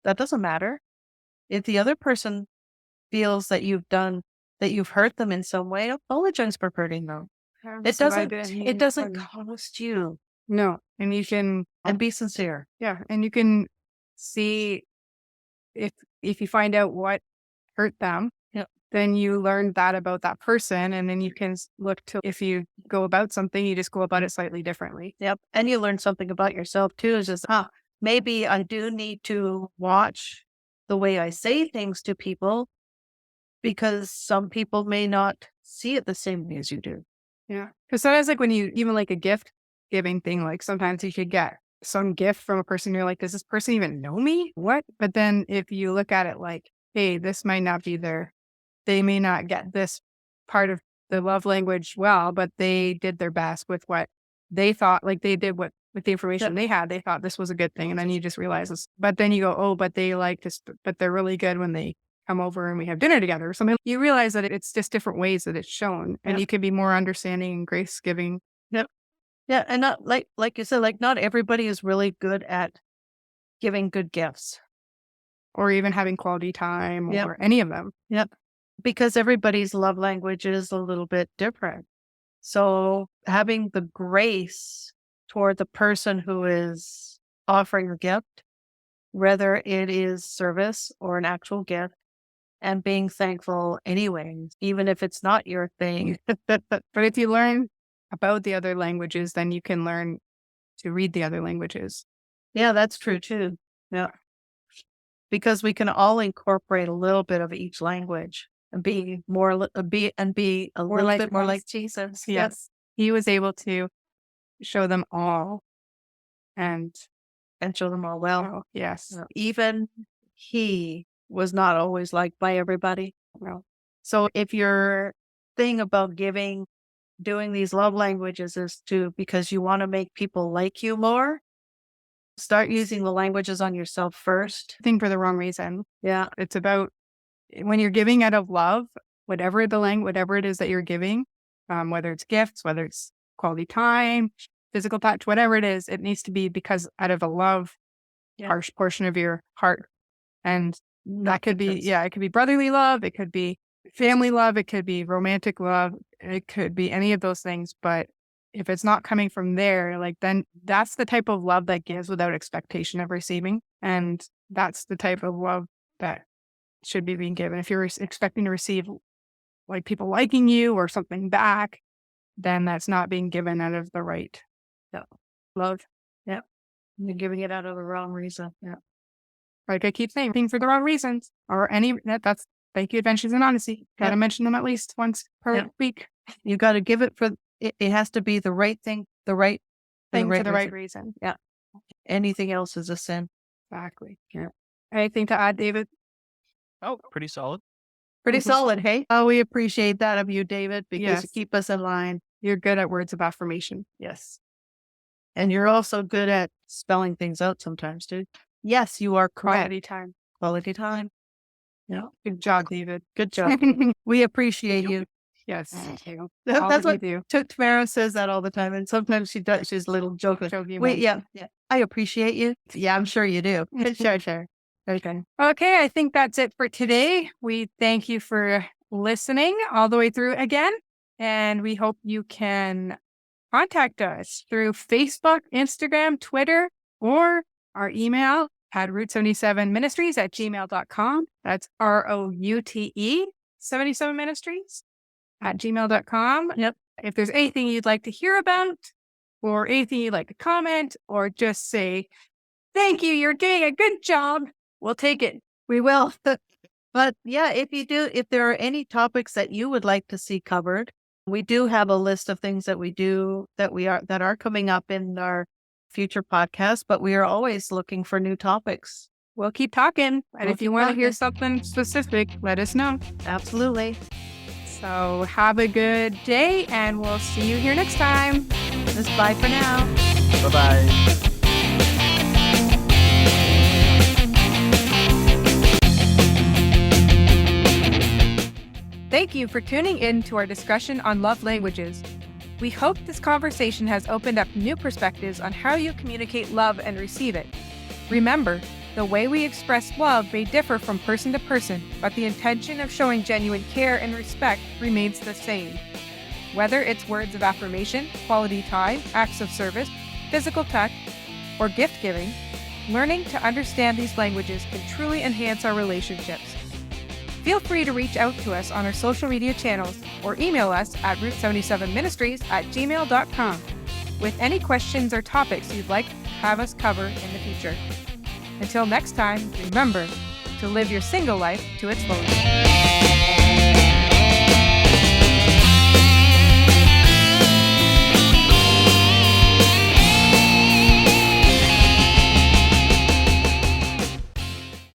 that doesn't matter. If the other person feels that you've hurt them in some way, apologize for hurting them. Yeah, It so I doesn't didn't it mean doesn't to- cost you. No, and you can, And be sincere. yeah, and you can see if you find out what hurt them, Yep. then you learn that about that person, and then you can look to if you go about something, you just go about it slightly differently. Yep. And you learn something about yourself too. Is just, maybe I do need to watch the way I say things to people because some people may not see it the same way as you do. Yeah, because sometimes, like when you even like a gift giving thing, like sometimes you could get some gift from a person. You're like, does this person even know me? What? But then if you look at it like, hey, this might not be they may not get this part of the love language well, but they did their best with what they thought, like they did what with the information they had, they thought this was a good thing. And then you just realize this, but then you go, oh, but they like this, but they're really good when they come over and we have dinner together or something. You realize that it's just different ways that it's shown, and you can be more understanding and grace giving. Yep. Yeah. And not like you said, like not everybody is really good at giving good gifts. Or even having quality time Yep. or any of them. Yep. Because everybody's love language is a little bit different. So having the grace toward the person who is offering a gift, whether it is service or an actual gift, and being thankful anyways, even if it's not your thing. But if you learn about the other languages, then you can learn to read the other languages. Yeah, that's true too. Yeah. Because we can all incorporate a little bit of each language and be more, be a little like bit more us. like Jesus. Yes. He was able to show them all and And show them all well. oh, yes. Even he was not always liked by everybody. Well, So if your thing about doing these love languages is because you want to make people like you more, start using the languages on yourself first. I think for the wrong reason. Yeah. It's about when you're giving out of love, whatever it is that you're giving, whether it's gifts, whether it's quality time, physical touch, whatever it is, it needs to be because out of a love harsh portion of your heart. And that could be, it could be brotherly love, it could be family love, it could be romantic love, it could be any of those things. But if it's not coming from there, like then that's the type of love that gives without expectation of receiving. And that's the type of love that should be being given. If you're expecting to receive like people liking you or something back, then that's not being given out of the right love. Yep. You're giving it out of the wrong reason. Yeah. Like I keep saying, things for the wrong reasons or that's thank you, Adventures in Honesty. Got to mention them at least once per week. You got to give it it has to be the right thing, the right Thing the for the right reason. reason. Yeah. Anything else is a sin. Exactly. Yeah. Anything to add, David? Oh, pretty solid. Pretty solid, hey? Oh, we appreciate that of you, David, because you Yes. keep us in line. You're good at words of affirmation. Yes. And you're also good at spelling things out sometimes, too. Yes, you are correct. Quality time. Quality time. Yeah. Good job, David. Good job. We appreciate you. Yes. Thank you. That's All that what you do. Tamara says that all the time, and sometimes she does. She's a little joking. Wait, yeah. I appreciate you. Yeah, I'm sure you do. Sure. Okay. Okay, I think that's it for today. We thank you for listening all the way through again. And we hope you can contact us through Facebook, Instagram, Twitter, or our email at route77ministries@gmail.com. That's ROUTE 77 ministries at gmail.com. Yep. If there's anything you'd like to hear about or anything you'd like to comment or just say, thank you, you're doing a good job, we'll take it. We will. But yeah, if there are any topics that you would like to see covered, we do have a list of things that that are coming up in our future podcasts, but we are always looking for new topics. We'll keep talking. And if you want to hear something specific, let us know. Absolutely. So have a good day and we'll see you here next time. Just bye for now. Bye-bye. Thank you for tuning in to our discussion on love languages. We hope this conversation has opened up new perspectives on how you communicate love and receive it. Remember, the way we express love may differ from person to person, but the intention of showing genuine care and respect remains the same. Whether it's words of affirmation, quality time, acts of service, physical touch, or gift giving, learning to understand these languages can truly enhance our relationships. Feel free to reach out to us on our social media channels or email us at route77ministries@gmail.com with any questions or topics you'd like to have us cover in the future. Until next time, remember to live your single life to its fullest.